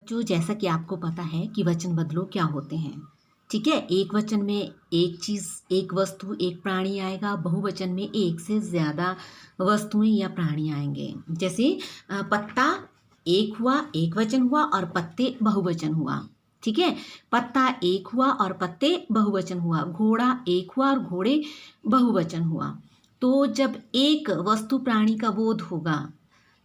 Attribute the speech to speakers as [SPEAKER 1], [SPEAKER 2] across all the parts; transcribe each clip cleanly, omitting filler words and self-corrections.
[SPEAKER 1] जो जैसा कि आपको पता है कि वचन बदलो क्या होते हैं। ठीक है, एक वचन में एक चीज़, एक वस्तु, एक प्राणी आएगा। बहुवचन में एक से ज़्यादा वस्तुएं या प्राणी आएंगे। जैसे पत्ता एक हुआ, एक वचन हुआ, और पत्ते बहुवचन हुआ। ठीक है, पत्ता एक हुआ और पत्ते बहुवचन हुआ। घोड़ा एक हुआ और घोड़े बहुवचन हुआ। तो जब एक वस्तु प्राणी का बोध होगा,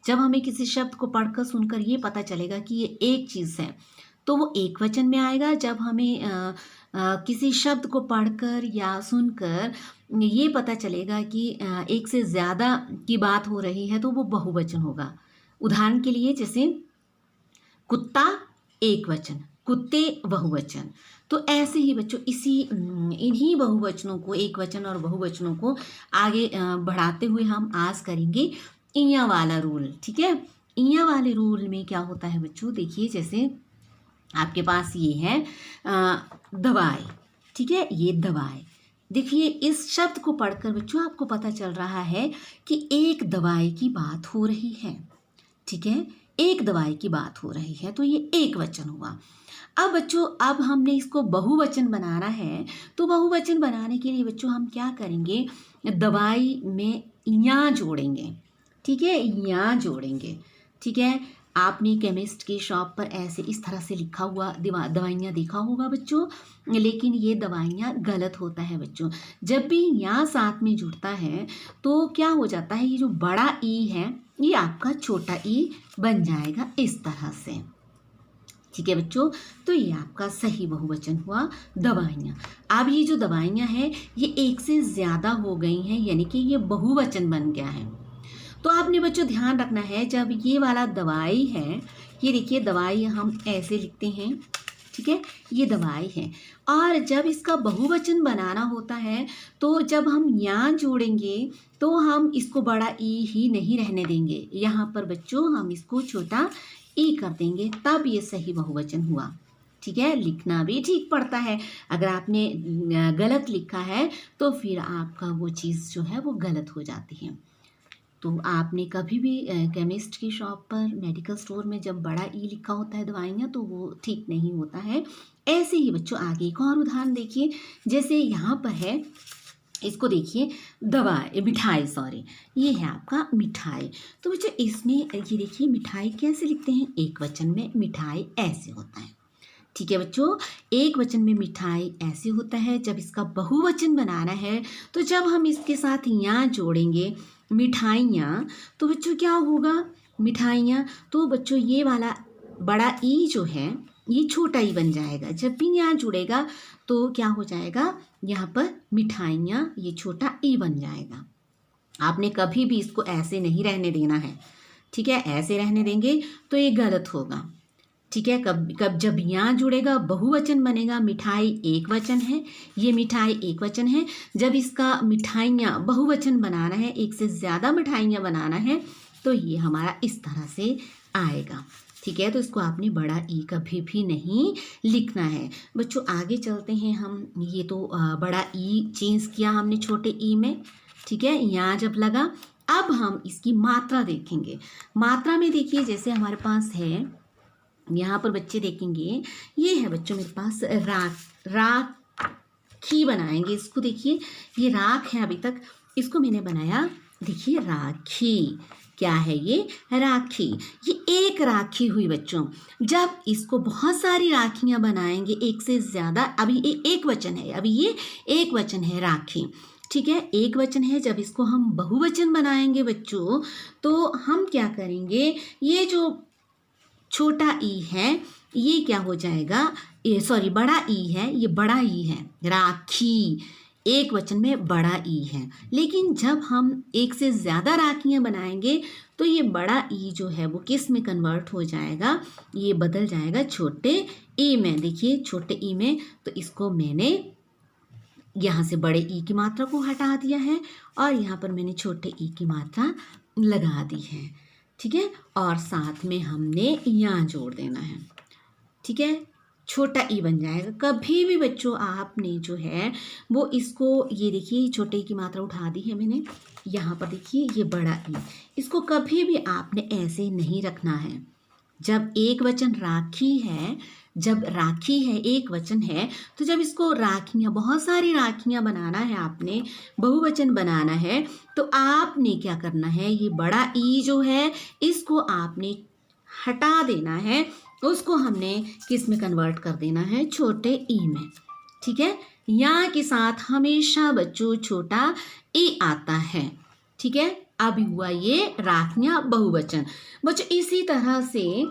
[SPEAKER 1] जब हमें किसी शब्द को पढ़कर सुनकर ये पता चलेगा कि ये एक चीज़ है, तो वो एक वचन में आएगा। जब हमें किसी शब्द को पढ़कर या सुनकर ये पता चलेगा कि एक से ज़्यादा की बात हो रही है, तो वो बहुवचन होगा। उदाहरण के लिए जैसे कुत्ता एक वचन, कुत्ते बहुवचन। तो ऐसे ही बच्चों इन्हीं बहुवचनों को, एक वचन और बहुवचनों को आगे बढ़ाते हुए हम आज करेंगे इया वाला रूल। ठीक है, इया वाले रूल में क्या होता है बच्चों, देखिए जैसे आपके पास ये है दवाई। ठीक है, ये दवाई। देखिए इस शब्द को पढ़कर बच्चों आपको पता चल रहा है कि एक दवाई की बात हो रही है। ठीक है, एक दवाई की बात हो रही है, तो ये एक वचन हुआ। अब बच्चों, अब हमने इसको बहुवचन बनाना है, तो बहुवचन बनाने के लिए बच्चों हम क्या करेंगे, दवाई में या जोड़ेंगे। ठीक है, या जोड़ेंगे। ठीक है, आपने केमिस्ट की शॉप पर ऐसे इस तरह से लिखा हुआ दवाइयाँ देखा होगा बच्चों, लेकिन ये दवाइयाँ गलत होता है बच्चों। जब भी यहाँ साथ में जुड़ता है तो क्या हो जाता है, ये जो बड़ा ई है ये आपका छोटा ई बन जाएगा इस तरह से। ठीक है बच्चों, तो ये आपका सही बहुवचन हुआ दवाइयाँ। अब ये जो दवाइयाँ हैं ये एक से ज़्यादा हो गई हैं, यानी कि ये बहुवचन बन गया है। तो आपने बच्चों ध्यान रखना है, जब ये वाला दवाई है, ये देखिए दवाई हम ऐसे लिखते हैं। ठीक है, ये दवाई है। और जब इसका बहुवचन बनाना होता है तो जब हम यहाँ जोड़ेंगे तो हम इसको बड़ा ई ही नहीं रहने देंगे, यहाँ पर बच्चों हम इसको छोटा ई कर देंगे, तब ये सही बहुवचन हुआ। ठीक है, लिखना भी ठीक पड़ता है। अगर आपने गलत लिखा है तो फिर आपका वो चीज़ जो है वो गलत हो जाती है। तो आपने कभी भी केमिस्ट की शॉप पर, मेडिकल स्टोर में जब बड़ा ई लिखा होता है दवाइयाँ, तो वो ठीक नहीं होता है। ऐसे ही बच्चों आगे एक और उदाहरण देखिए, जैसे यहाँ पर है, इसको देखिए मिठाई, सॉरी, ये है आपका मिठाई। तो बच्चों इसमें ये देखिए मिठाई कैसे लिखते हैं, एक वचन में मिठाई ऐसे होता है। ठीक है बच्चों, एक वचन में मिठाई ऐसे होता है। जब इसका बहुवचन बनाना है तो जब हम इसके साथ यहाँ जोड़ेंगे मिठाइयाँ, तो बच्चों क्या होगा, मिठाइयाँ, तो बच्चों ये वाला बड़ा ई जो है ये छोटा ई बन जाएगा। जब भी यहाँ जुड़ेगा तो क्या हो जाएगा, यहाँ पर मिठाइयाँ, ये छोटा ई बन जाएगा। आपने कभी भी इसको ऐसे नहीं रहने देना है। ठीक है, ऐसे रहने देंगे तो ये गलत होगा। ठीक है, कब जब यहाँ जुड़ेगा बहुवचन बनेगा। मिठाई एक वचन है, ये मिठाई एक वचन है। जब इसका मिठाइयाँ बहुवचन बनाना है, एक से ज़्यादा मिठाइयाँ बनाना है, तो ये हमारा इस तरह से आएगा। ठीक है, तो इसको आपने बड़ा ई कभी भी नहीं लिखना है। बच्चों आगे चलते हैं हम। ये तो बड़ा ई चेंज किया हमने छोटे ई में। ठीक है, यहाँ जब लगा, अब हम इसकी मात्रा देखेंगे। मात्रा में देखिए जैसे हमारे पास है, यहाँ पर बच्चे देखेंगे, ये है बच्चों मेरे पास राखी बनाएंगे इसको। देखिए ये राख है, अभी तक इसको मैंने बनाया, देखिए राखी। क्या है ये, राखी। ये एक राखी हुई बच्चों। जब इसको बहुत सारी राखियाँ बनाएंगे, एक से ज़्यादा, अभी ये एक वचन है, अभी ये एक वचन है राखी। ठीक है, एक वचन है। जब इसको हम बहुवचन बनाएंगे बच्चों, तो हम क्या करेंगे, ये जो छोटा ई है ये क्या हो जाएगा, ये सॉरी बड़ा ई है, ये बड़ा ई है, राखी एक वचन में बड़ा ई है। लेकिन जब हम एक से ज़्यादा राखियाँ बनाएंगे तो ये बड़ा ई जो है वो किस में कन्वर्ट हो जाएगा, ये बदल जाएगा छोटे ई में। देखिए छोटे ई में, तो इसको मैंने यहाँ से बड़े ई की मात्रा को हटा दिया है और यहाँ पर मैंने छोटे ई की मात्रा लगा दी है। ठीक है, और साथ में हमने यहाँ जोड़ देना है। ठीक है, छोटा ई बन जाएगा। कभी भी बच्चों आपने जो है वो इसको, ये देखिए छोटे ई की मात्रा उठा दी है मैंने, यहाँ पर देखिए ये बड़ा ई, इसको कभी भी आपने ऐसे नहीं रखना है। जब एक वचन राखी है, जब राखी है एक वचन है, तो जब इसको राखियाँ, बहुत सारी राखियाँ बनाना है आपने, बहुवचन बनाना है, तो आपने क्या करना है, ये बड़ा ई जो है इसको आपने हटा देना है, उसको हमने किस में कन्वर्ट कर देना है, छोटे ई में। ठीक है, यहाँ के साथ हमेशा बच्चों छोटा ई आता है। ठीक है, अब हुआ ये राखियाँ बहुवचन। बच्चों इसी तरह से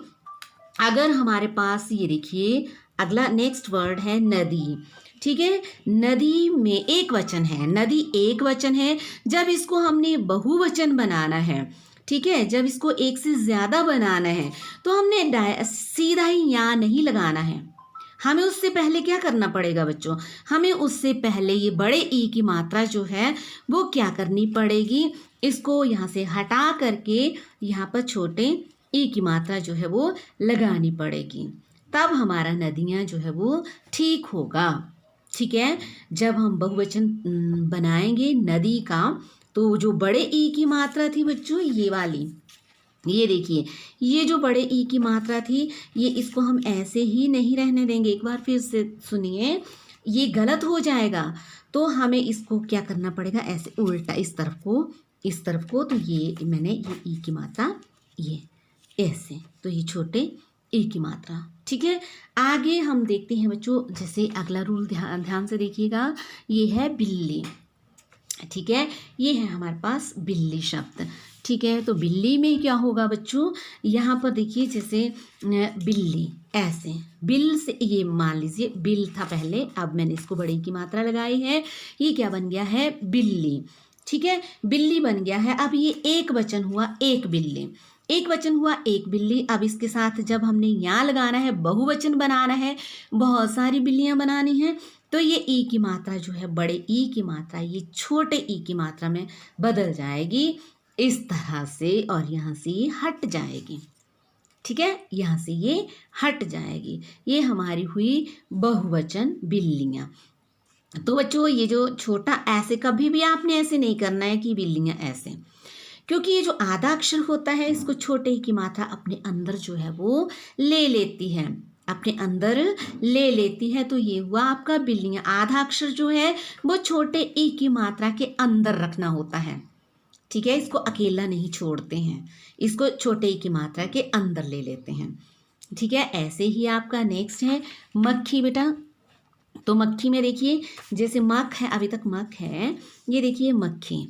[SPEAKER 1] अगर हमारे पास ये देखिए अगला नेक्स्ट वर्ड है नदी। ठीक है, नदी में एक वचन है, नदी एक वचन है, जब इसको हमने बहुवचन बनाना है, ठीक है, जब इसको एक से ज़्यादा बनाना है तो हमने सीधा ही यहाँ नहीं लगाना है, हमें उससे पहले क्या करना पड़ेगा बच्चों, हमें उससे पहले ये बड़े ई की मात्रा जो है वो क्या करनी पड़ेगी, इसको यहाँ से हटा करके यहाँ पर छोटे ई की मात्रा जो है वो लगानी पड़ेगी, तब हमारा नदियाँ जो है वो ठीक होगा। ठीक है, जब हम बहुवचन बनाएंगे नदी का, तो जो बड़े ई की मात्रा थी बच्चों ये वाली, ये देखिए ये जो बड़े ई की मात्रा थी, ये इसको हम ऐसे ही नहीं रहने देंगे। एक बार फिर से सुनिए, ये गलत हो जाएगा, तो हमें इसको क्या करना पड़ेगा, ऐसे उल्टा इस तरफ को, तो ये मैंने ये ई की मात्रा ये ऐसे, तो ये छोटे ई की मात्रा। ठीक है, आगे हम देखते हैं बच्चों, जैसे अगला रूल ध्यान से देखिएगा, ये है बिल्ली। ठीक है, ये है हमारे पास बिल्ली शब्द। ठीक है, तो बिल्ली में क्या होगा बच्चों, यहाँ पर देखिए जैसे बिल्ली ऐसे, बिल से ये मान लीजिए बिल था पहले, अब मैंने इसको बड़ी की मात्रा लगाई है, ये क्या बन गया है, बिल्ली। ठीक है, बिल्ली बन गया है। अब ये एक वचन हुआ, एक बिल्ली, एक वचन हुआ एक बिल्ली। अब इसके साथ जब हमने यहाँ लगाना है, बहुवचन बनाना है, बहुत सारी बिल्लियाँ बनानी हैं, तो ये ई की मात्रा जो है, बड़े ई की मात्रा ये छोटे ई की मात्रा में बदल जाएगी इस तरह से, और यहाँ से ये हट जाएगी। ठीक है, यहाँ से ये हट जाएगी, ये हमारी हुई बहुवचन बिल्लियाँ। तो बच्चों ये जो छोटा, ऐसे कभी भी आपने ऐसे नहीं करना है कि बिल्लियाँ ऐसे, क्योंकि ये जो आधा अक्षर होता है इसको छोटे ई की मात्रा अपने अंदर जो है वो ले लेती है, अपने अंदर ले लेती है। तो ये हुआ आपका बिल्लियाँ। आधा अक्षर जो है वो छोटे ई की मात्रा के अंदर रखना होता है। ठीक है, इसको अकेला नहीं छोड़ते हैं, इसको छोटे ई की मात्रा के अंदर ले लेते हैं। ठीक है, ऐसे ही आपका नेक्स्ट है मक्खी बेटा। तो मक्खी में देखिए जैसे मख है, अभी तक मख है, ये देखिए मक्खी।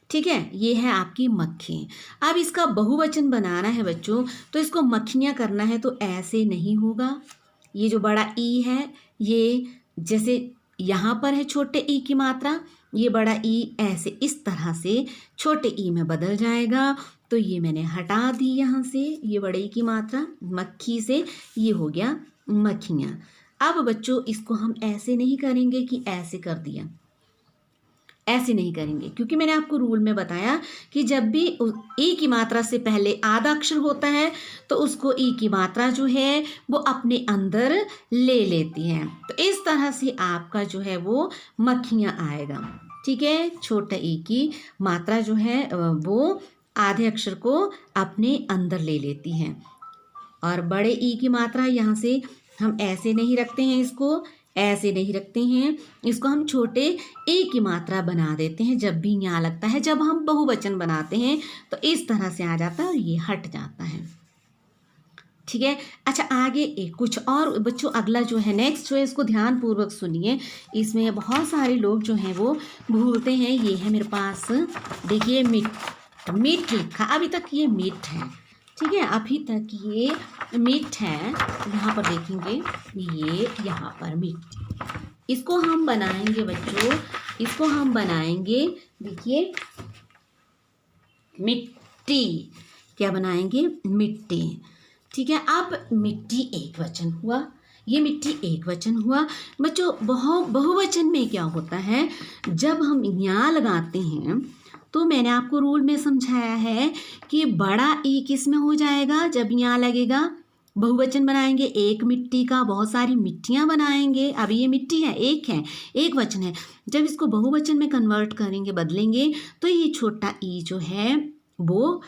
[SPEAKER 1] ठीक है, ये है आपकी मक्खी। अब इसका बहुवचन बनाना है बच्चों, तो इसको मक्खियाँ करना है, तो ऐसे नहीं होगा। ये जो बड़ा ई है, ये जैसे यहाँ पर है छोटे ई की मात्रा, ये बड़ा ई ऐसे इस तरह से छोटे ई में बदल जाएगा। तो ये मैंने हटा दी यहाँ से, ये बड़े ई की मात्रा, मक्खी से ये हो गया मक्खियाँ। अब बच्चों इसको हम ऐसे नहीं करेंगे कि ऐसे कर दिया, ऐसे नहीं करेंगे, क्योंकि मैंने आपको रूल में बताया कि जब भी ई की मात्रा से पहले आधा अक्षर होता है तो उसको ई की मात्रा जो है वो अपने अंदर ले लेती है। तो इस तरह से आपका जो है वो मक्खियाँ आएगा। ठीक है, छोटा ई की मात्रा जो है वो आधे अक्षर को अपने अंदर ले लेती है, और बड़े ई की मात्रा यहाँ से हम ऐसे नहीं रखते हैं, इसको ऐसे नहीं रखते हैं, इसको हम छोटे ए की मात्रा बना देते हैं जब भी यहाँ लगता है। जब हम बहुवचन बनाते हैं तो इस तरह से आ जाता है और ये हट जाता है। ठीक है, अच्छा आगे एक कुछ और बच्चों, अगला जो है नेक्स्ट जो है इसको ध्यान पूर्वक सुनिए, इसमें बहुत सारे लोग जो हैं वो भूलते हैं। ये है मेरे पास देखिए मिट लिखा, अभी तक ये मिट है। ठीक है, अभी तक ये मिट है, यहाँ पर देखेंगे ये यहाँ पर मिट, इसको हम बनाएंगे बच्चों, इसको हम बनाएंगे देखिए मिट्टी, क्या बनाएंगे, मिट्टी। ठीक है, अब मिट्टी एक वचन हुआ, ये मिट्टी एक वचन हुआ। बच्चों बहुवचन में क्या होता है, जब हम यहाँ लगाते हैं तो मैंने आपको रूल में समझाया है कि बड़ा ई किस में हो जाएगा, जब यहाँ लगेगा बहुवचन बनाएंगे, एक मिट्टी का, बहुत सारी मिट्टियाँ बनाएंगे। अभी ये मिट्टी है, एक वचन है, जब इसको बहुवचन में कन्वर्ट करेंगे, बदलेंगे, तो ये छोटा ई जो है वो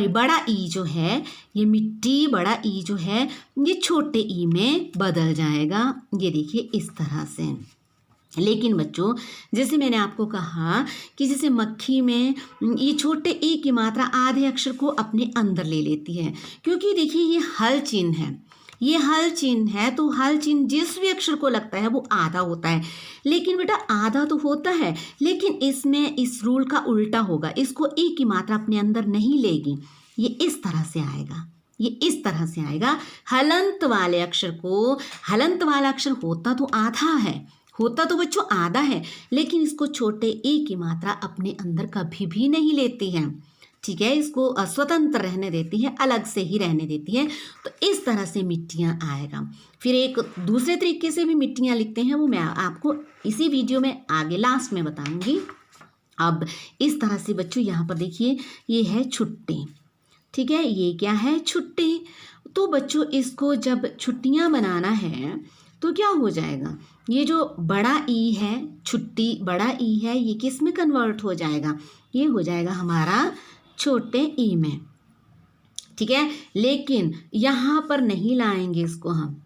[SPEAKER 1] बड़ा ई जो है, ये मिट्टी बड़ा ई जो है ये छोटे ई में बदल जाएगा। ये देखिए इस तरह से। लेकिन बच्चों जैसे मैंने आपको कहा कि जैसे मक्खी में ये छोटे ई की मात्रा आधे अक्षर को अपने अंदर ले लेती है, क्योंकि देखिए ये हल चिन्ह है, ये हल चिन्ह है, तो हल चिन्ह जिस भी अक्षर को लगता है वो आधा होता है। लेकिन बेटा आधा तो होता है, लेकिन इसमें इस रूल का उल्टा होगा, इसको ई की मात्रा अपने अंदर नहीं लेगी, ये इस तरह से आएगा, ये इस तरह से आएगा। हलंत वाले अक्षर को, हलंत वाला अक्षर होता तो आधा है, होता तो बच्चों आधा है, लेकिन इसको छोटे ई की मात्रा अपने अंदर कभी भी नहीं लेती है, ठीक है, इसको स्वतंत्र रहने देती है, अलग से ही रहने देती है। तो इस तरह से मिट्टियाँ आएगा। फिर एक दूसरे तरीके से भी मिट्टियाँ लिखते हैं, वो मैं आपको इसी वीडियो में आगे लास्ट में बताऊंगी। अब इस तरह से बच्चों यहाँ पर देखिए ये है छुट्टी, ठीक है, ये क्या है छुट्टी। तो बच्चों इसको जब छुट्टियाँ बनाना है तो क्या हो जाएगा, ये जो बड़ा ई है, छुट्टी बड़ा ई है, ये किस में कन्वर्ट हो जाएगा, ये हो जाएगा हमारा छोटे ई में, ठीक है। लेकिन यहाँ पर नहीं लाएंगे इसको हम,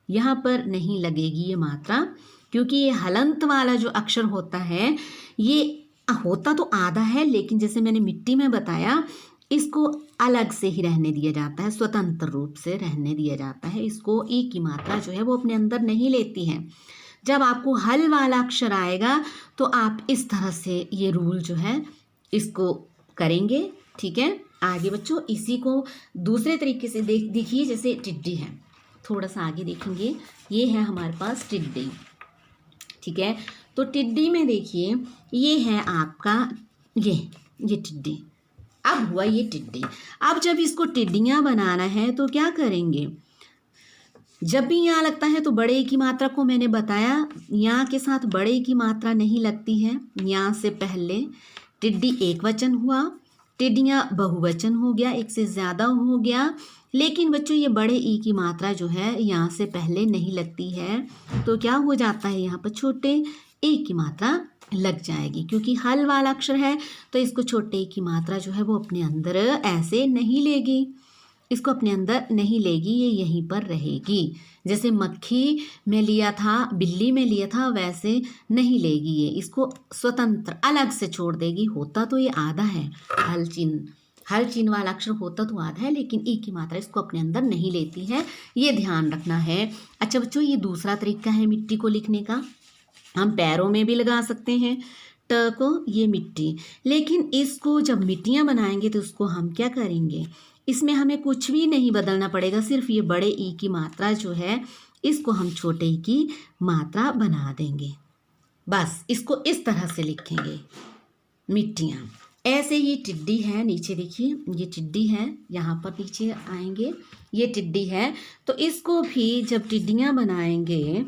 [SPEAKER 1] यहाँ पर नहीं लगेगी ये मात्रा, क्योंकि ये हलंत वाला जो अक्षर होता है ये होता तो आधा है, लेकिन जैसे मैंने मिट्टी में बताया इसको अलग से ही रहने दिया जाता है, स्वतंत्र रूप से रहने दिया जाता है, इसको ई की मात्रा जो है वो अपने अंदर नहीं लेती है। जब आपको हल वाला अक्षर आएगा तो आप इस तरह से ये रूल जो है इसको करेंगे, ठीक है। आगे बच्चों इसी को दूसरे तरीके से देखिए, जैसे टिड्डी है, थोड़ा सा आगे देखेंगे, ये है हमारे पास टिड्डी, ठीक है। तो टिड्डी में देखिए ये है आपका ये टिड्डी, अब हुआ ये टिड्डी। अब जब इसको टिड्डियाँ बनाना है तो क्या करेंगे, जब भी यहाँ लगता है तो बड़े की मात्रा को मैंने बताया, यहाँ के साथ बड़े की मात्रा नहीं लगती है, यहाँ से पहले टिड्डी एक वचन हुआ, टिड्डियाँ बहुवचन हो गया, एक से ज़्यादा हो गया। लेकिन बच्चों ये बड़े ई की मात्रा जो है यहाँ से पहले नहीं लगती है, तो क्या हो जाता है यहाँ पर छोटे ए की मात्रा लग जाएगी, क्योंकि हल वाला अक्षर है तो इसको छोटे ए की मात्रा जो है वो अपने अंदर ऐसे नहीं लेगी, इसको अपने अंदर नहीं लेगी, ये यहीं पर रहेगी। जैसे मक्खी में लिया था, बिल्ली में लिया था, वैसे नहीं लेगी, ये इसको स्वतंत्र अलग से छोड़ देगी। होता तो ये आधा है, हल चिन्ह वाला अक्षर होता तो आधा है, लेकिन ई की मात्रा इसको अपने अंदर नहीं लेती है, ये ध्यान रखना है। अच्छा बच्चों ये दूसरा तरीका है मिट्टी को लिखने का, हम पैरों में भी लगा सकते हैं ट को, ये मिट्टी। लेकिन इसको जब मिट्टियाँ बनाएंगे तो उसको हम क्या करेंगे, इसमें हमें कुछ भी नहीं बदलना पड़ेगा, सिर्फ ये बड़े ई की मात्रा जो है इसको हम छोटे ई की मात्रा बना देंगे, बस इसको इस तरह से लिखेंगे मिट्टियाँ। ऐसे ये टिड्डी है, नीचे देखिए ये टिड्डी है, यहाँ पर नीचे आएंगे ये टिड्डी है। तो इसको भी जब टिड्डियाँ बनाएंगे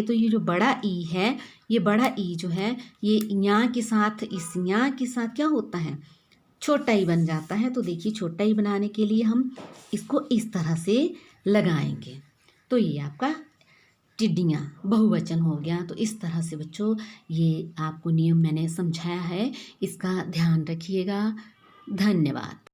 [SPEAKER 1] तो ये जो बड़ा ई है, ये बड़ा ई जो है ये यहाँ के साथ, इस यहाँ के साथ क्या होता है छोटा ई बन जाता है। तो देखिए छोटा ई बनाने के लिए हम इसको इस तरह से लगाएंगे, तो ये आपका टिड्डियाँ बहुवचन हो गया। तो इस तरह से बच्चों ये आपको नियम मैंने समझाया है, इसका ध्यान रखिएगा। धन्यवाद।